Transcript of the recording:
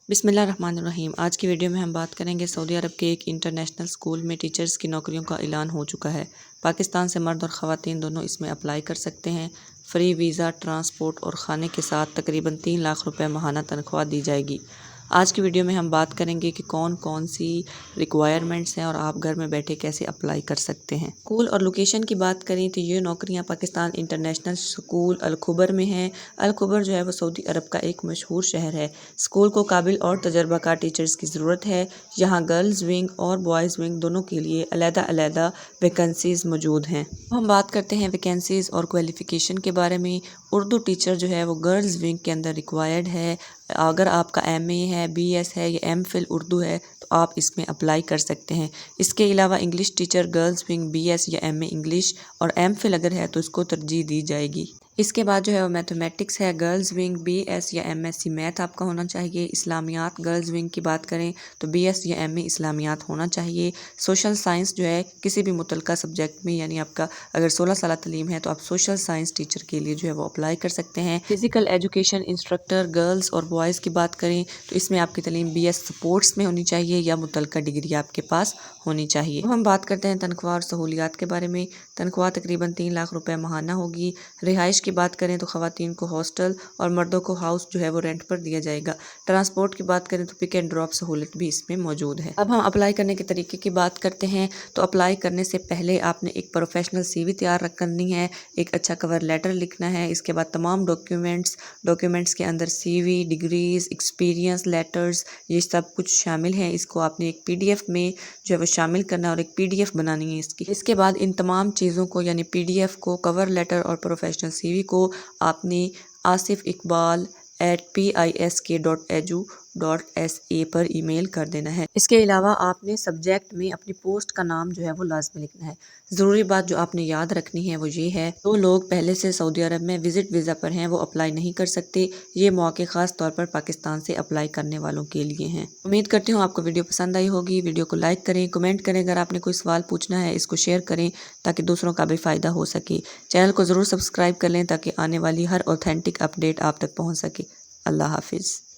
बिस्मिल्लाहिर्रहमानिर्रहीम। आज की वीडियो में हम बात करेंगे सऊदी अरब के एक इंटरनेशनल स्कूल में टीचर्स की नौकरियों का ऐलान हो चुका है। पाकिस्तान से मर्द और ख़वातीन दोनों इसमें अप्लाई कर सकते हैं। फ्री वीज़ा, ट्रांसपोर्ट और खाने के साथ तकरीबन 3 लाख रुपए माहाना तनख्वाह दी जाएगी। आज की वीडियो में हम बात करेंगे कि कौन कौन सी रिक्वायरमेंट्स हैं और आप घर में बैठे कैसे अप्लाई कर सकते हैं। स्कूल और लोकेशन की बात करें तो ये नौकरियां पाकिस्तान इंटरनेशनल स्कूल अल खुबर में हैं। अल खुबर जो है वो सऊदी अरब का एक मशहूर शहर है। स्कूल को काबिल और तजर्बाकार टीचर्स की ज़रूरत है। यहाँ गर्ल्स विंग और बॉयज़ विंग दोनों के लिए अलग-अलग वैकेंसीज़ मौजूद हैं। हम बात करते हैं वैकेंसीज़ और क्वालिफ़िकेशन के बारे में। उर्दू टीचर जो है वो गर्ल्स विंग के अंदर रिक्वायर्ड है। अगर आपका MA है, BS है या MPhil उर्दू है तो आप इसमें अप्लाई कर सकते हैं। इसके अलावा English teacher girls wing BS या MA इंग्लिश और MPhil अगर है तो इसको तरजीह दी जाएगी। इसके बाद जो है वो मैथमेटिक्स है, गर्ल्स विंग BS या MSc मैथ आपका होना चाहिए। इस्लामियात गर्ल्स विंग की बात करें तो BS या MA इस्लामियात होना चाहिए। सोशल साइंस जो है किसी भी मुतलका सब्जेक्ट में, यानी आपका अगर 16 साल तलीम है तो आप सोशल साइंस टीचर के लिए जो है वो अप्लाई कर सकते हैं। फिजिकल एजुकेशन इंस्ट्रक्टर गर्ल्स और बॉयज़ की बात करें तो इसमें आपकी तलीम BS स्पोर्ट्स में होनी चाहिए या मुतलका डिग्री आपके पास होनी चाहिए। अब हम बात करते हैं तनख्वाह और सहूलियात के बारे में। तनख्वाह तकरीबन 3 लाख रुपए माहाना होगी। रिहाइश की बात करें तो ख़वातीन को हॉस्टल और मर्दों को हाउस जो है वो रेंट पर दिया जाएगा। ट्रांसपोर्ट की बात करें तो पिक एंड ड्रॉप सहूलत भी इसमें मौजूद है। अब हम अप्लाई करने के तरीके की बात करते हैं तो अप्लाई करने से पहले आपने एक प्रोफेशनल CV तैयार करनी है, एक अच्छा कवर लेटर लिखना है। इसके बाद तमाम डॉक्यूमेंट्स के अंदर CV, डिग्रीज, एक्सपीरियंस लेटर्स ये सब कुछ शामिल है। इसको आपने एक PDF में जो है वो शामिल करना है और एक PDF बनानी है इसकी। इसके बाद इन तमाम चीज़ों को यानी PDF को, कवर लेटर और प्रोफेशनल CV को आपने asifiqbal@pisk.edu.sa पर ईमेल कर देना है। इसके अलावा आपने सब्जेक्ट में अपनी पोस्ट का नाम जो है वो लाजमी लिखना है। ज़रूरी बात जो आपने याद रखनी है वो ये है, जो लोग पहले से सऊदी अरब में विजिट वीज़ा पर हैं वो अप्लाई नहीं कर सकते। ये मौके ख़ास तौर पर पाकिस्तान से अप्लाई करने वालों के लिए हैं। उम्मीद करती हूँ आपको वीडियो पसंद आई होगी। वीडियो को लाइक करें, कमेंट करें। अगर आपने कोई सवाल पूछना है इसको शेयर करें ताकि दूसरों का भी फ़ायदा हो सके। चैनल को ज़रूर सब्सक्राइब कर लें ताकि आने वाली हर ऑथेंटिक अपडेट आप तक पहुँच सके। अल्लाह हाफिज़।